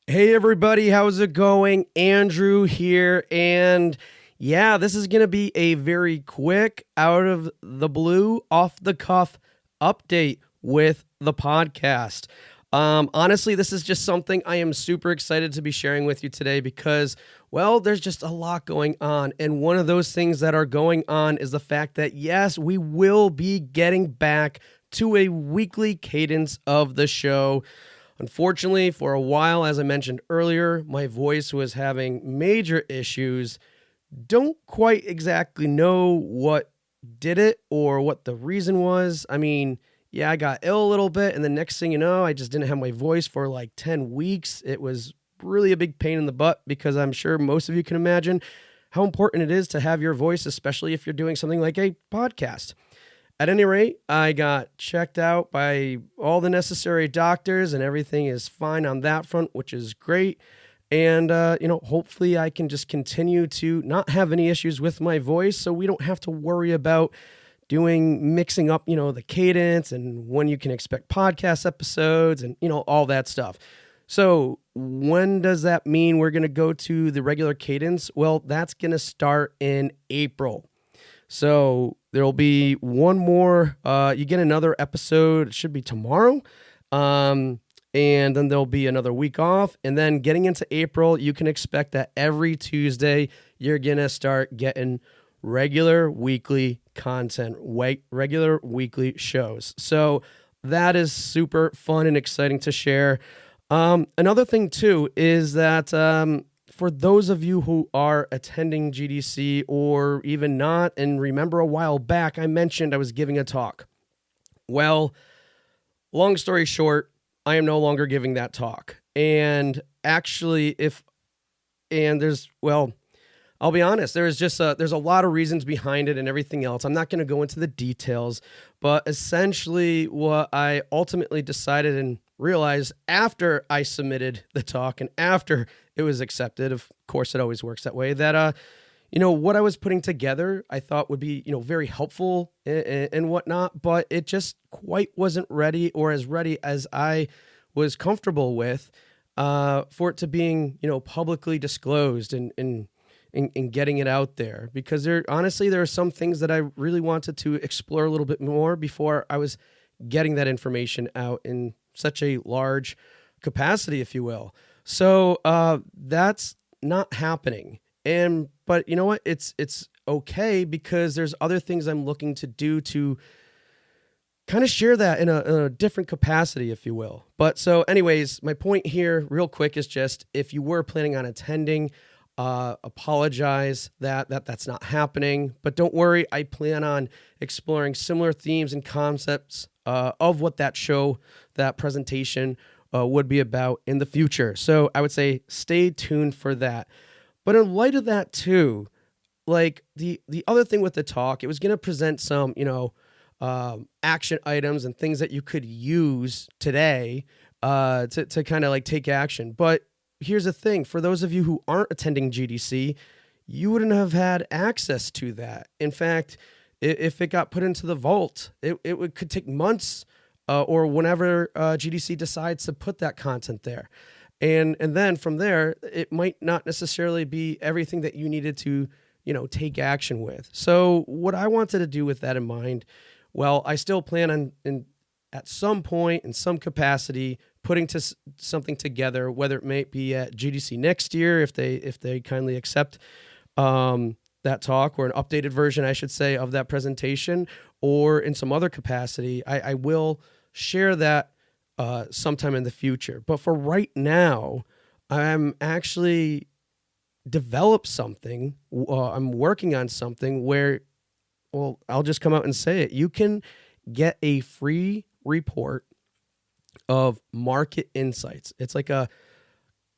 Hey everybody, how's it going? Andrew here, and yeah, this is going to be a very quick, out of the blue, off the cuff update with the podcast. Honestly, this is just something I am super excited to be sharing with you today because, well, there's just a lot going on. And one of those things that are going on is the fact that, yes, we will be getting back to a weekly cadence of the show. Unfortunately, for a while, as I mentioned earlier, my voice was having major issues. Don't quite exactly know what did it or what the reason was. I mean, yeah, I got ill a little bit, and the next thing you know, I just didn't have my voice for like 10 weeks. It was really a big pain in the butt because I'm sure most of you can imagine how important it is to have your voice, especially if you're doing something like a podcast. At any rate, I got checked out by all the necessary doctors and everything is fine on that front, which is great. And, hopefully I can just continue to not have any issues with my voice so we don't have to worry about mixing up, the cadence and when you can expect podcast episodes and, all that stuff. So when does that mean we're going to go to the regular cadence? Well, that's going to start in April. So there'll be one more, you get another episode, it should be tomorrow. And then there'll be another week off. And then getting into April, you can expect that every Tuesday, you're going to start getting regular weekly content, regular weekly shows. So that is super fun and exciting to share. Another thing too is that, for those of you who are attending GDC or even not, and remember a while back, I mentioned I was giving a talk. Well, long story short, I am no longer giving that talk. And actually, I'll be honest, there's a lot of reasons behind it and everything else. I'm not going to go into the details, but essentially what I ultimately decided and realized after I submitted the talk and after it was accepted, of course it always works that way, that what I was putting together I thought would be very helpful and whatnot, but it just quite wasn't ready or as ready as I was comfortable with for it to being publicly disclosed and getting it out there, because there are some things that I really wanted to explore a little bit more before I was getting that information out in such a large capacity, if you will. So that's not happening. But you know what? It's okay because there's other things I'm looking to do to kind of share that in a different capacity, if you will. But so anyways, my point here real quick is just, if you were planning on attending, apologize that's not happening, but don't worry. I plan on exploring similar themes and concepts of what that presentation would be about in the future. So I would say stay tuned for that. But in light of that too, like the other thing with the talk, it was going to present some, action items and things that you could use today to kind of like take action. But here's the thing, for those of you who aren't attending GDC, you wouldn't have had access to that. In fact, if it got put into the vault, it could take months or whenever GDC decides to put that content there. And then from there, it might not necessarily be everything that you needed to, take action with. So what I wanted to do with that in mind, well, I still plan on at some point in some capacity putting something together, whether it may be at GDC next year, if they kindly accept that talk, or an updated version, I should say, of that presentation, or in some other capacity. I will share that sometime in the future. But for right now, I'm actually developed something. I'm working on something where, well, I'll just come out and say it. You can get a free report of market insights. It's like a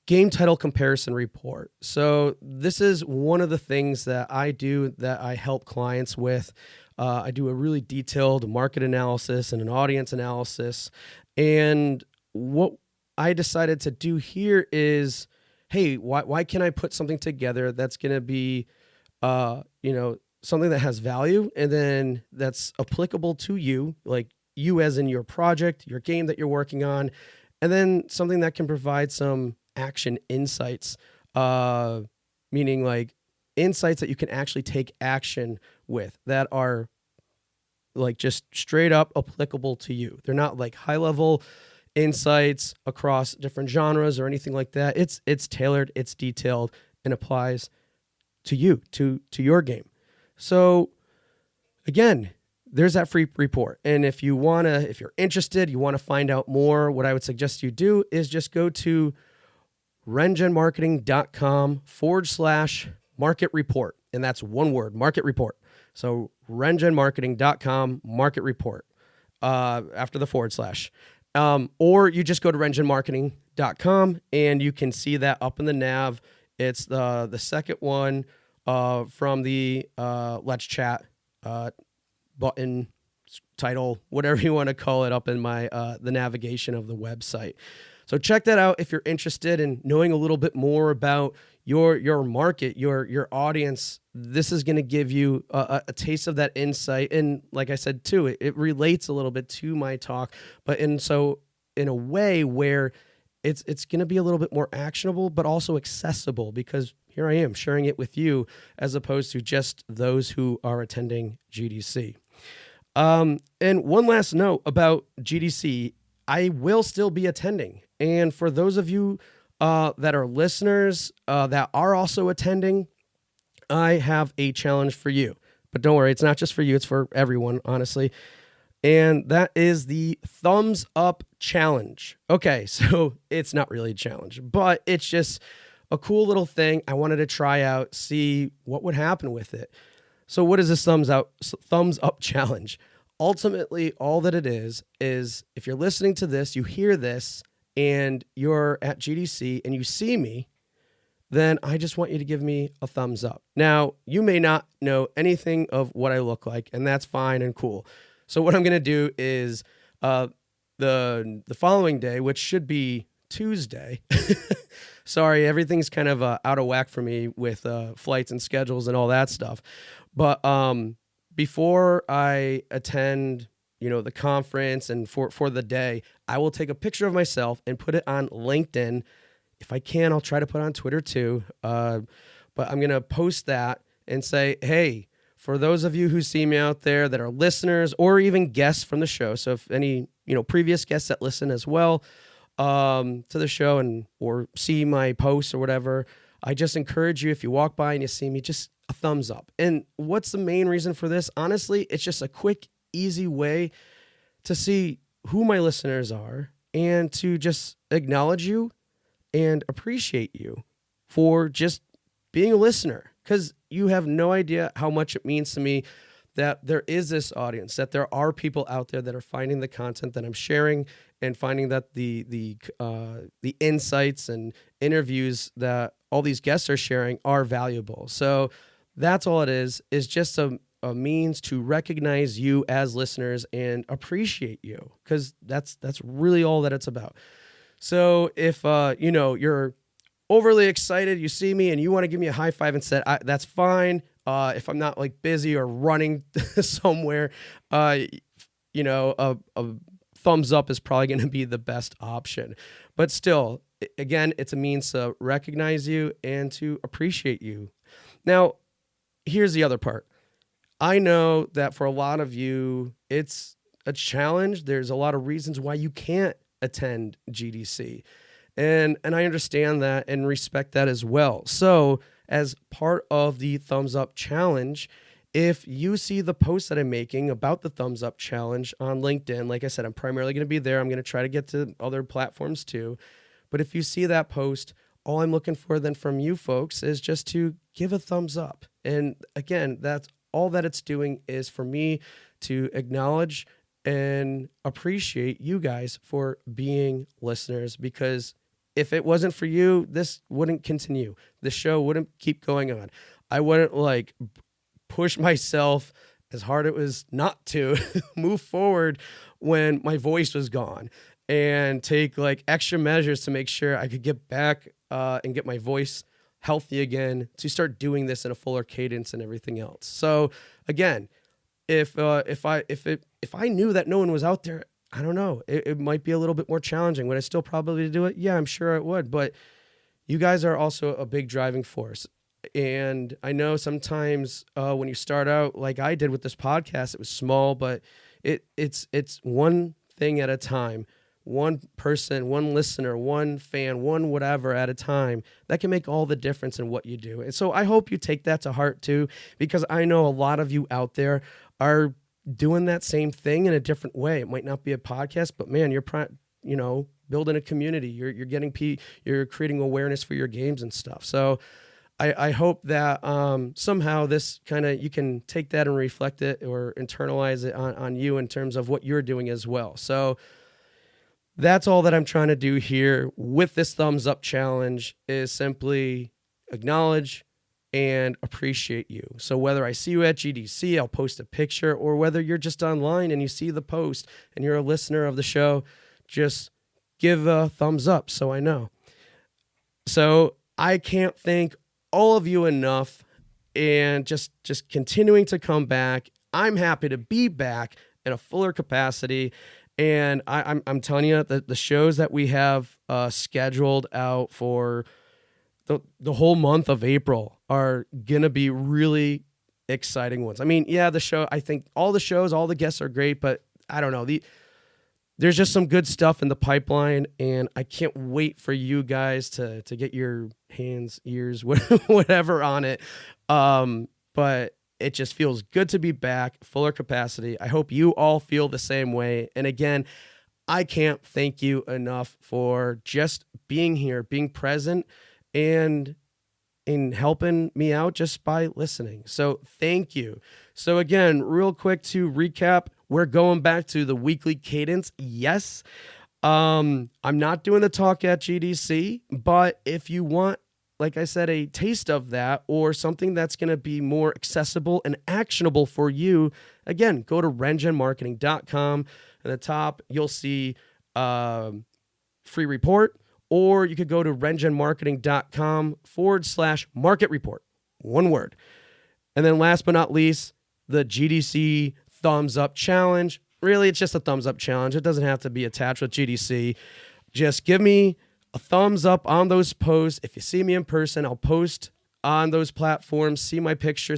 game title comparison report. So this is one of the things that I do, that I help clients with. I do a really detailed market analysis and an audience analysis. And what I decided to do here is, hey, why can't I put something together that's going to be, something that has value and then that's applicable to you, like you as in your project, your game that you're working on, and then something that can provide some action insights, meaning like insights that you can actually take action with that are like just straight up applicable to you. They're not like high level insights across different genres or anything like that. It's tailored, it's detailed, and applies to you, to your game. So again, there's that free report. And if you're interested, you want to find out more, what I would suggest you do is just go to rengenmarketing.com/market report. And that's one word, market report. So rengenmarketing.com, market report, after the /. Or you just go to rengenmarketing.com and you can see that up in the nav. It's the second one from the Let's Chat button, title, whatever you want to call it, up in my the navigation of the website. So check that out if you're interested in knowing a little bit more about your market, your audience. This is going to give you a taste of that insight. And like I said, too, it relates a little bit to my talk, but in a way where it's going to be a little bit more actionable, but also accessible, because here I am sharing it with you as opposed to just those who are attending GDC. And one last note about GDC, I will still be attending. And for those of you that are listeners that are also attending, I have a challenge for you. But don't worry, it's not just for you, it's for everyone, honestly. And that is the thumbs up challenge. Okay, so it's not really a challenge, but it's just a cool little thing I wanted to try out, see what would happen with it. So what is this thumbs up challenge? Ultimately, all that it is if you're listening to this, you hear this, and you're at GDC and you see me, then I just want you to give me a thumbs up. Now, you may not know anything of what I look like, and that's fine and cool. So what I'm going to do is the following day, which should be Tuesday. Sorry, everything's kind of out of whack for me with flights and schedules and all that stuff. But before I attend, the conference and for the day, I will take a picture of myself and put it on LinkedIn. If I can, I'll try to put it on Twitter too. But I'm going to post that and say, hey, for those of you who see me out there that are listeners or even guests from the show, so if any, previous guests that listen as well to the show or see my posts or whatever, I just encourage you, if you walk by and you see me, just a thumbs up. And what's the main reason for this? Honestly, it's just a quick, easy way to see who my listeners are and to just acknowledge you and appreciate you for just being a listener, because you have no idea how much it means to me that there is this audience, that there are people out there that are finding the content that I'm sharing and finding that the insights and interviews that all these guests are sharing are valuable. So that's all it is just a means to recognize you as listeners and appreciate you, because that's really all that it's about. So if you're overly excited, you see me and you want to give me a high five instead, that's fine. If I'm not like busy or running somewhere, a thumbs up is probably going to be the best option. But still, again, it's a means to recognize you and to appreciate you. Now, here's the other part. I know that for a lot of you, it's a challenge. There's a lot of reasons why you can't attend GDC. And I understand that and respect that as well. So as part of the thumbs up challenge, if you see the post that I'm making about the thumbs up challenge on LinkedIn, like I said, I'm primarily going to be there. I'm going to try to get to other platforms too. But if you see that post, all I'm looking for then from you folks is just to give a thumbs up. And again, that's all that it's doing is for me to acknowledge and appreciate you guys for being listeners, because if it wasn't for you, this wouldn't continue. The show wouldn't keep going on. I wouldn't push myself as hard it was not to move forward when my voice was gone, and take extra measures to make sure I could get back and get my voice healthy again, to start doing this in a fuller cadence and everything else. So again, if I knew that no one was out there, I don't know, it might be a little bit more challenging. Would I still probably do it? Yeah, I'm sure it would. But you guys are also a big driving force. And I know sometimes when you start out like I did with this podcast, it was small, but it's one thing at a time, one person, one listener, one fan, one whatever at a time that can make all the difference in what you do. And so I hope you take that to heart too, because I know a lot of you out there are doing that same thing in a different way. It might not be a podcast, but man, you're building a community. You're creating awareness for your games and stuff. So I hope that somehow this kind of, you can take that and reflect it or internalize it on you in terms of what you're doing as well. So that's all that I'm trying to do here with this thumbs up challenge, is simply acknowledge and appreciate you. So whether I see you at GDC, I'll post a picture, or whether you're just online and you see the post and you're a listener of the show, just give a thumbs up so I know. So I can't thank all of you enough, and just continuing to come back. I'm happy to be back in a fuller capacity, and I'm telling you that the shows that we have scheduled out for the whole month of April are gonna be really exciting ones. I mean, yeah, I think all the shows, all the guests are great, but I don't know, there's just some good stuff in the pipeline, and I can't wait for you guys to get your hands, ears, whatever on it. But it just feels good to be back, fuller capacity. I hope you all feel the same way. And again, I can't thank you enough for just being here, being present, and in helping me out just by listening. So thank you. So again, real quick to recap, we're going back to the weekly cadence. Yes. I'm not doing the talk at GDC, but if you want, like I said, a taste of that, or something that's going to be more accessible and actionable for you, again, go to rengenmarketing.com. At the top, you'll see free report, or you could go to rengenmarketing.com/market report. One word. And then last but not least, the GDC thumbs up challenge. Really, it's just a thumbs up challenge. It doesn't have to be attached with GDC. Just give me a thumbs up on those posts. If you see me in person, I'll post on those platforms, see my picture,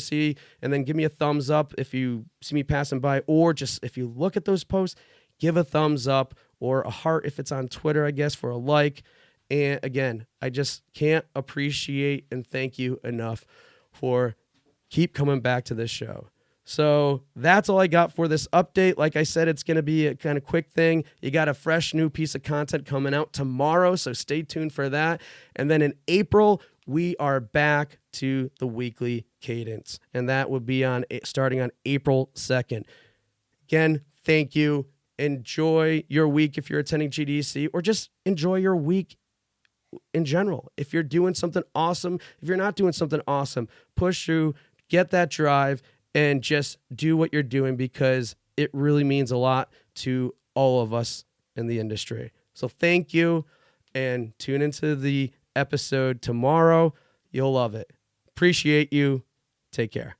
and then give me a thumbs up if you see me passing by, or just if you look at those posts, give a thumbs up, or a heart if it's on Twitter, I guess, for a like. And again, I just can't appreciate and thank you enough for keep coming back to this show. So that's all I got for this update. Like I said, it's going to be a kind of quick thing. You got a fresh new piece of content coming out tomorrow, so stay tuned for that. And then in April, we are back to the weekly cadence, and that will be starting on April 2nd. Again, thank you. Enjoy your week if you're attending GDC, or just enjoy your week in general. If you're doing something awesome, if you're not doing something awesome, push through, get that drive, and just do what you're doing, because it really means a lot to all of us in the industry. So thank you, and tune into the episode tomorrow. You'll love it. Appreciate you. Take care.